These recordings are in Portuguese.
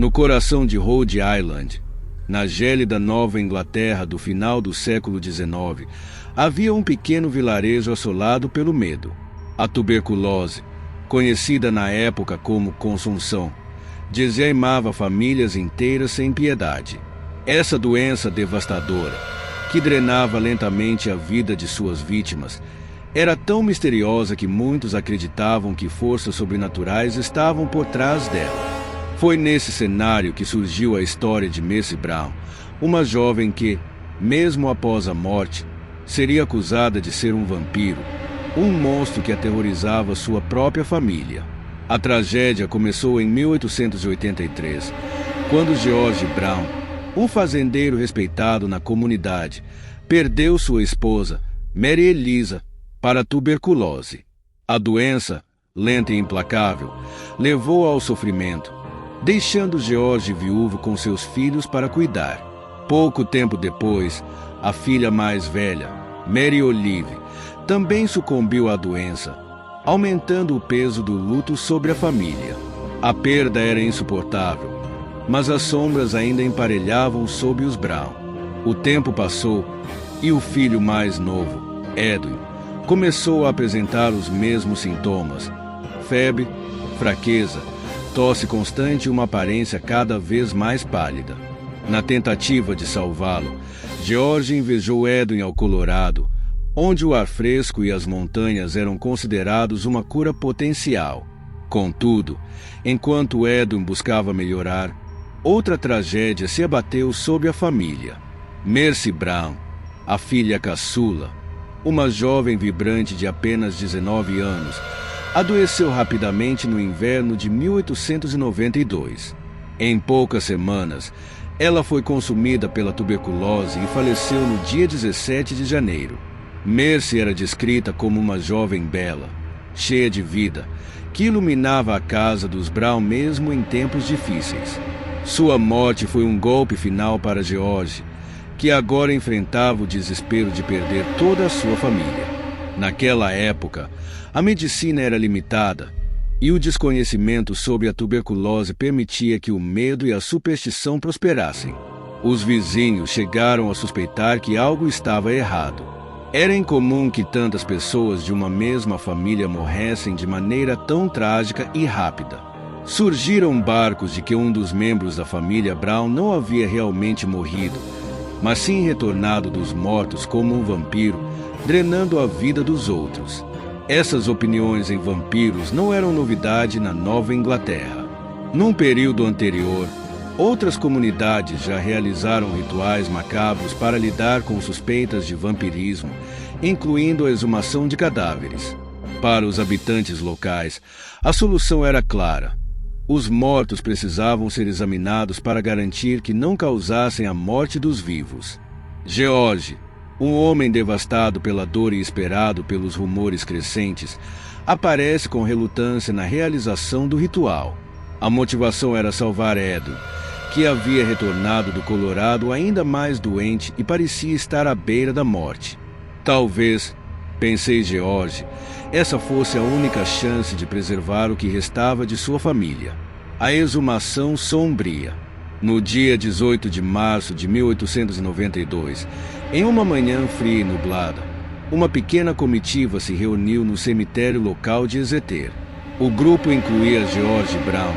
No coração de Rhode Island, na gélida Nova Inglaterra do final do século XIX, havia um pequeno vilarejo assolado pelo medo. A tuberculose, conhecida na época como consunção, dizimava famílias inteiras sem piedade. Essa doença devastadora, que drenava lentamente a vida de suas vítimas, era tão misteriosa que muitos acreditavam que forças sobrenaturais estavam por trás dela. Foi nesse cenário que surgiu a história de Mercy Brown, uma jovem que, mesmo após a morte, seria acusada de ser um vampiro, um monstro que aterrorizava sua própria família. A tragédia começou em 1883, quando George Brown, um fazendeiro respeitado na comunidade, perdeu sua esposa, Mary Eliza, para a tuberculose. A doença, lenta e implacável, levou ao sofrimento, deixando George viúvo com seus filhos para cuidar. Pouco tempo depois, a filha mais velha, Mary Olive, também sucumbiu à doença, aumentando o peso do luto sobre a família. A perda era insuportável, mas as sombras ainda emparelhavam sob os Brown. O tempo passou e o filho mais novo, Edwin, começou a apresentar os mesmos sintomas: febre, fraqueza, tosse constante e uma aparência cada vez mais pálida. Na tentativa de salvá-lo, George invejou Edwin ao Colorado, onde o ar fresco e as montanhas eram considerados uma cura potencial. Contudo, enquanto Edwin buscava melhorar, outra tragédia se abateu sobre a família. Mercy Brown, a filha caçula, uma jovem vibrante de apenas 19 anos, adoeceu rapidamente no inverno de 1892. Em poucas semanas, ela foi consumida pela tuberculose e faleceu no dia 17 de janeiro. Mercy era descrita como uma jovem bela, cheia de vida, que iluminava a casa dos Brown mesmo em tempos difíceis. Sua morte foi um golpe final para George, que agora enfrentava o desespero de perder toda a sua família. Naquela época, a medicina era limitada e o desconhecimento sobre a tuberculose permitia que o medo e a superstição prosperassem. Os vizinhos chegaram a suspeitar que algo estava errado. Era incomum que tantas pessoas de uma mesma família morressem de maneira tão trágica e rápida. Surgiram barcos de que um dos membros da família Brown não havia realmente morrido, mas sim retornado dos mortos como um vampiro, drenando a vida dos outros. Essas opiniões em vampiros não eram novidade na Nova Inglaterra. Num período anterior, outras comunidades já realizaram rituais macabros para lidar com suspeitas de vampirismo, incluindo a exumação de cadáveres. Para os habitantes locais, a solução era clara: os mortos precisavam ser examinados para garantir que não causassem a morte dos vivos. George, um homem devastado pela dor e esperado pelos rumores crescentes, aparece com relutância na realização do ritual. A motivação era salvar Edwin, que havia retornado do Colorado ainda mais doente e parecia estar à beira da morte. Talvez, pensei George, essa fosse a única chance de preservar o que restava de sua família. A exumação sombria. No dia 18 de março de 1892, em uma manhã fria e nublada, uma pequena comitiva se reuniu no cemitério local de Exeter. O grupo incluía George Brown,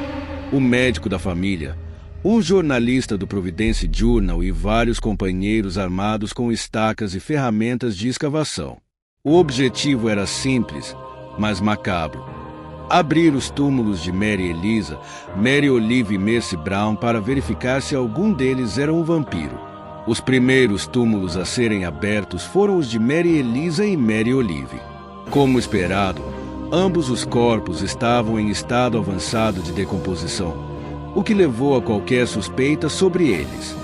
o médico da família, um jornalista do Providence Journal e vários companheiros armados com estacas e ferramentas de escavação. O objetivo era simples, mas macabro: abrir os túmulos de Mary Eliza, Mary Olive e Mercy Brown para verificar se algum deles era um vampiro. Os primeiros túmulos a serem abertos foram os de Mary Eliza e Mary Olive. Como esperado, ambos os corpos estavam em estado avançado de decomposição, o que levou a qualquer suspeita sobre eles.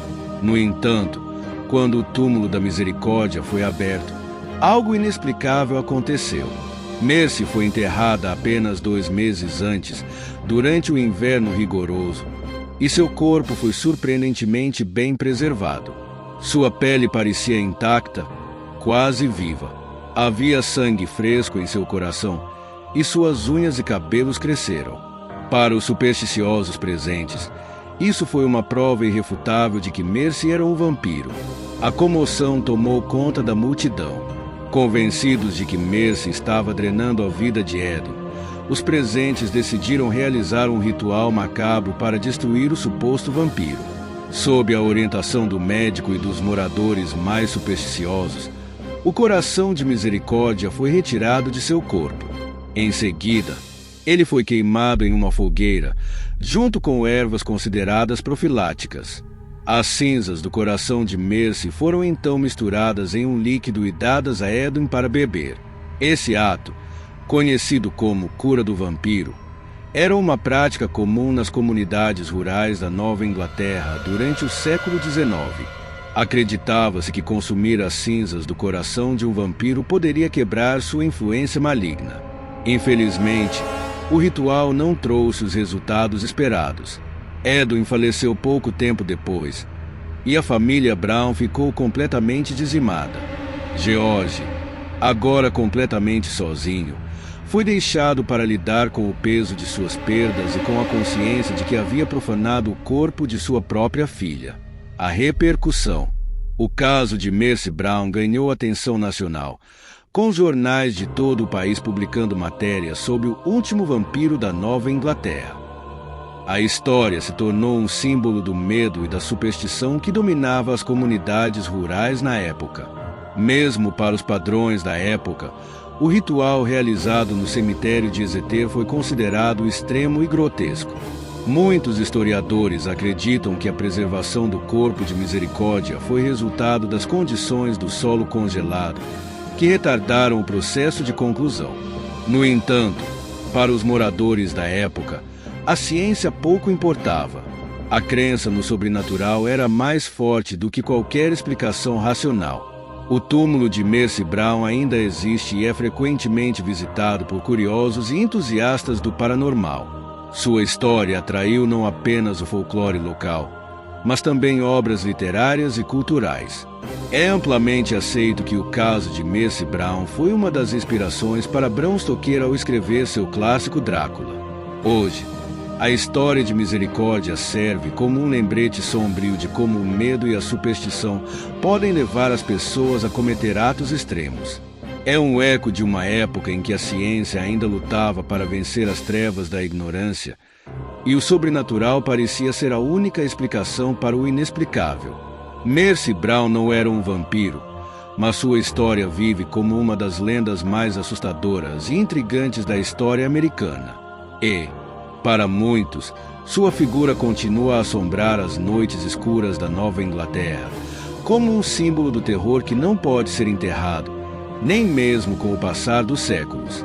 No entanto, quando o túmulo da Misericórdia foi aberto, algo inexplicável aconteceu. Mercy foi enterrada apenas 2 meses antes, durante o inverno rigoroso, e seu corpo foi surpreendentemente bem preservado. Sua pele parecia intacta, quase viva. Havia sangue fresco em seu coração, e suas unhas e cabelos cresceram. Para os supersticiosos presentes, Isso foi uma prova irrefutável de que Mercy era um vampiro. A comoção tomou conta da multidão. Convencidos de que Mercy estava drenando a vida de Edo, os presentes decidiram realizar um ritual macabro para destruir o suposto vampiro. Sob a orientação do médico e dos moradores mais supersticiosos, o coração de Misericórdia foi retirado de seu corpo. Em seguida, ele foi queimado em uma fogueira, junto com ervas consideradas profiláticas. As cinzas do coração de Mercy foram então misturadas em um líquido e dadas a Edwin para beber. Esse ato, conhecido como cura do vampiro, era uma prática comum nas comunidades rurais da Nova Inglaterra durante o século XIX. Acreditava-se que consumir as cinzas do coração de um vampiro poderia quebrar sua influência maligna. Infelizmente, o ritual não trouxe os resultados esperados. Edwin faleceu pouco tempo depois, e a família Brown ficou completamente dizimada. George, agora completamente sozinho, foi deixado para lidar com o peso de suas perdas e com a consciência de que havia profanado o corpo de sua própria filha. A repercussão. O caso de Mercy Brown ganhou atenção nacional, com jornais de todo o país publicando matérias sobre o último vampiro da Nova Inglaterra. A história se tornou um símbolo do medo e da superstição que dominava as comunidades rurais na época. Mesmo para os padrões da época, o ritual realizado no cemitério de Exeter foi considerado extremo e grotesco. Muitos historiadores acreditam que a preservação do corpo de Misericórdia foi resultado das condições do solo congelado, que retardaram o processo de conclusão. No entanto, para os moradores da época, a ciência pouco importava. A crença no sobrenatural era mais forte do que qualquer explicação racional. O túmulo de Mercy Brown ainda existe e é frequentemente visitado por curiosos e entusiastas do paranormal. Sua história atraiu não apenas o folclore local, mas também obras literárias e culturais. É amplamente aceito que o caso de Mercy Brown foi uma das inspirações para Bram Stoker ao escrever seu clássico Drácula. Hoje, a história de Misericórdia serve como um lembrete sombrio de como o medo e a superstição podem levar as pessoas a cometer atos extremos. É um eco de uma época em que a ciência ainda lutava para vencer as trevas da ignorância, e o sobrenatural parecia ser a única explicação para o inexplicável. Mercy Brown não era um vampiro, mas sua história vive como uma das lendas mais assustadoras e intrigantes da história americana. E, para muitos, sua figura continua a assombrar as noites escuras da Nova Inglaterra, como um símbolo do terror que não pode ser enterrado, nem mesmo com o passar dos séculos.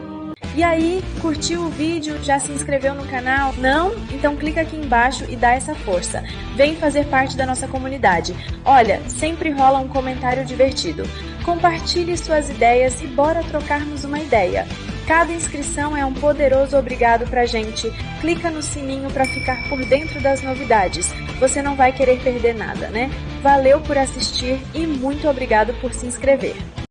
E aí, curtiu o vídeo? Já se inscreveu no canal? Não? Então clica aqui embaixo e dá essa força. Vem fazer parte da nossa comunidade. Olha, sempre rola um comentário divertido. Compartilhe suas ideias e bora trocarmos uma ideia. Cada inscrição é um poderoso obrigado pra gente. Clica no sininho para ficar por dentro das novidades. Você não vai querer perder nada, né? Valeu por assistir e muito obrigado por se inscrever.